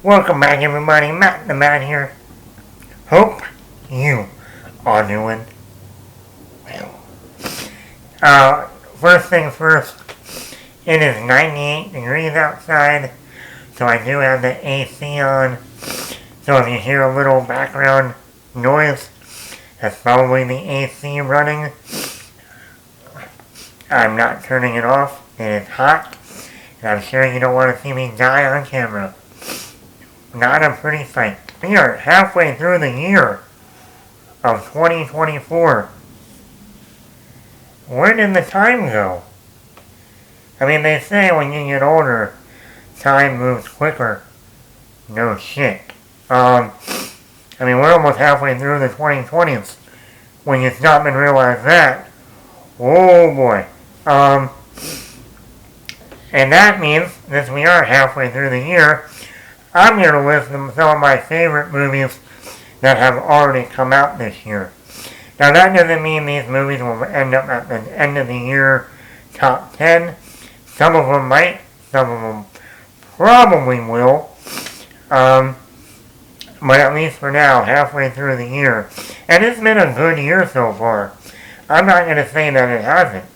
Welcome back everybody, Matt the Man here. Hope you are doing well. First things first, it is 98 degrees outside, so I do have the AC on. So if you hear a little background noise, that's probably the AC running. I'm not turning it off, it is hot, and I'm sure you don't want to see me die on camera. Not a pretty sight. We are halfway through the year of 2024. Where did the time go? I mean, they say when you get older, time moves quicker. No shit. We're almost halfway through the 2020s. When you stop and realize that, oh boy. And that means, since we are halfway through the year, I'm here to list some of my favorite movies that have already come out this year. Now that doesn't mean these movies will end up at the end of the year top 10. Some of them might, some of them probably will. But at least for now, halfway through the year. And it's been a good year so far. I'm not going to say that it hasn't.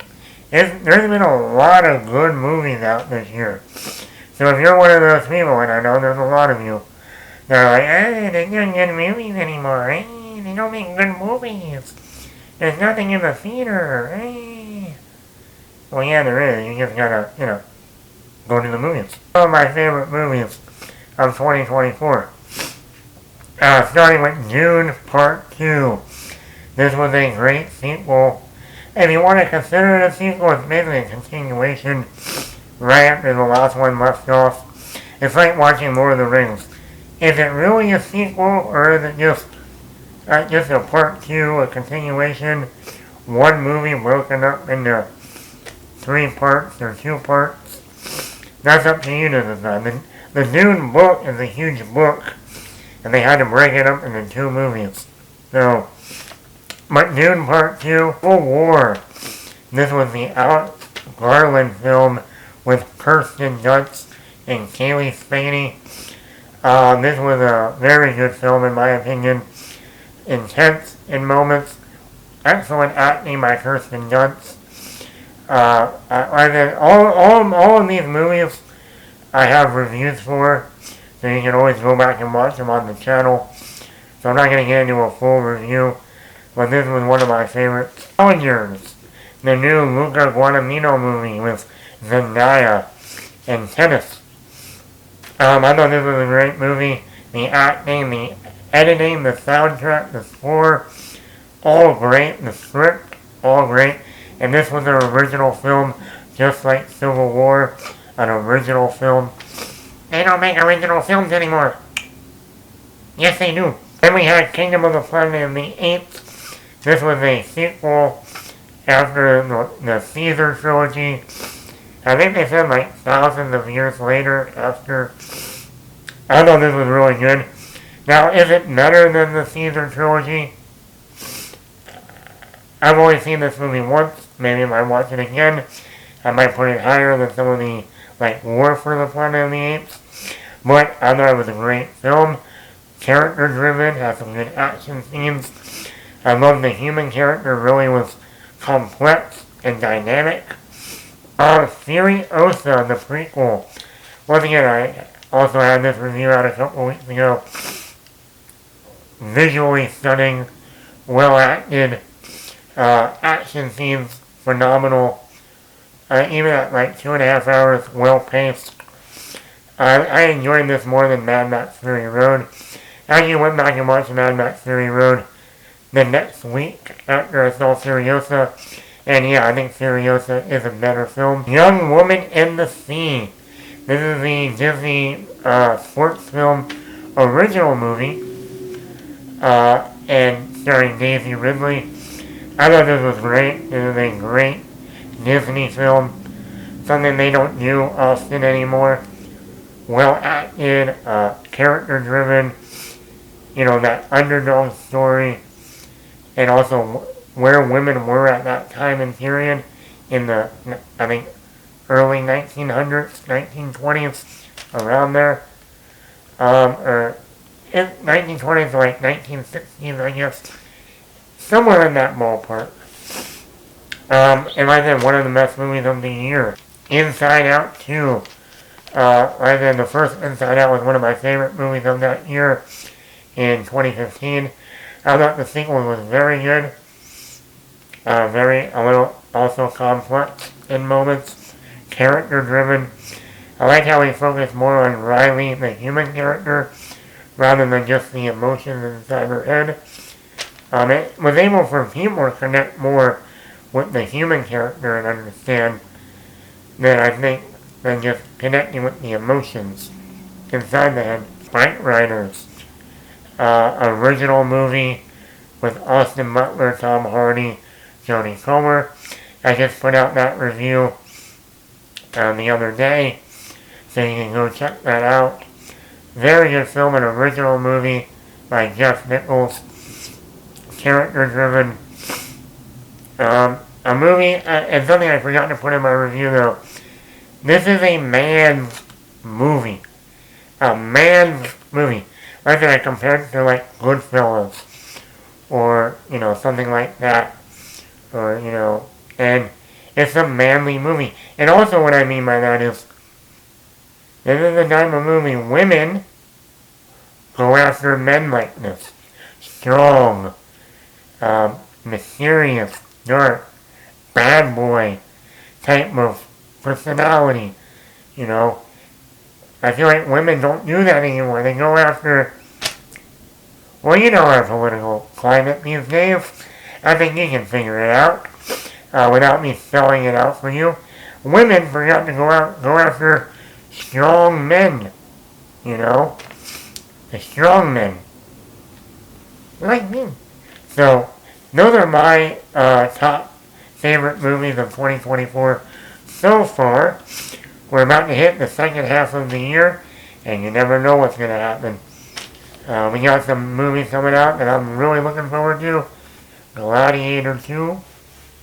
There's been a lot of good movies out this year. So if you're one of those people, and I know there's a lot of you, they're like, they don't get movies anymore, they don't make good movies. There's nothing in the theater, Well, yeah, there is. You just gotta, go to the movies. Some of my favorite movies of 2024. Starting with Dune Part 2. This was a great sequel. If you want to consider it a sequel, it's basically a continuation right after the last one left off. It's like watching Lord of the Rings. Is it really a sequel, or is it just a part 2, a continuation, one movie broken up into 3 parts or 2 parts? That's up to you to decide. The Dune book is a huge book, and they had to break it up into 2 movies. So, but Dune Part 2, Full War. This was the Alex Garland film with Kirsten Dunst and Kaylee Spacey. This was a very good film in my opinion. Intense in moments. Excellent acting by Kirsten Dunst. All of these movies I have reviews for, so you can always go back and watch them on the channel. So I'm not going to get into a full review, but this was one of my favorites. Avengers, the new Luca Guadagnino movie with Zendaya and tennis. I thought this was a great movie. The acting, the editing, the soundtrack, the score, all great. The script, all great. And this was an original film, just like Civil War, an original film. They don't make original films anymore. Yes, they do. Then we had Kingdom of the Planet of the Apes. This was a sequel after the Caesar trilogy. I think they said like thousands of years later after. I thought this was really good. Now, is it better than the Caesar trilogy? I've only seen this movie once. Maybe if I watch it again, I might put it higher than some of the, like, War for the Planet of the Apes. But I thought it was a great film. Character driven, has some good action scenes. I love the human character, really was complex and dynamic. Furiosa, the prequel. Once again, I also had this review out a couple weeks ago. Visually stunning, well acted, action scenes phenomenal. Even at like 2.5 hours, well paced. I enjoyed this more than Mad Max Fury Road. I actually went back and watched Mad Max Fury Road the next week after I saw Furiosa. And yeah, I think Furiosa is a better film. Young Woman in the Sea. This is the Disney sports film original movie. And starring Daisy Ridley. I thought this was great. This is a great Disney film. Something they don't do often anymore. Well acted, character driven. That underdog story. And also where women were at that time and period in the, I think, early 1900s, 1920s, around there. or in 1920s, like 1960s, I guess. Somewhere in that ballpark. And like I said, one of the best movies of the year. Inside Out 2. Like I said, the first Inside Out was one of my favorite movies of that year in 2015. I thought the sequel was very good. A little also complex in moments. Character driven. I like how he focused more on Riley, the human character, rather than just the emotions inside her head. It was able for people to connect more with the human character and understand that I think than just connecting with the emotions inside the head. Fight Riders, original movie with Austin Butler, Tom Hardy, Jodie Comer. I just put out that review the other day, so you can go check that out. Very good film, an original movie by Jeff Nichols. Character driven. A movie, and something I forgot to put in my review though. This is a man's movie. A man's movie. Like I compared it to like Goodfellas. Or, something like that. Or, and it's a manly movie. And also what I mean by that is, this is the type of movie women go after men like this. Strong. Mysterious, dark, bad boy type of personality, I feel like women don't do that anymore. They go after, our political climate these days. I think you can figure it out without me spelling it out for you. Women forgot to go after strong men, the strong men, like me. So, those are my top favorite movies of 2024 so far. We're about to hit the second half of the year, and you never know what's going to happen. We got some movies coming out that I'm really looking forward to. Gladiator 2,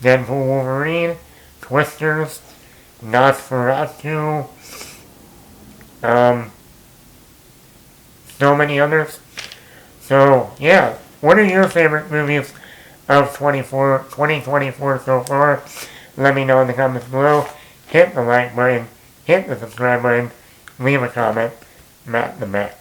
Deadpool Wolverine, Twisters, Nosferatu, so many others. So, yeah. What are your favorite movies of 2024 so far? Let me know in the comments below. Hit the like button, hit the subscribe button, leave a comment. Matt the Matt.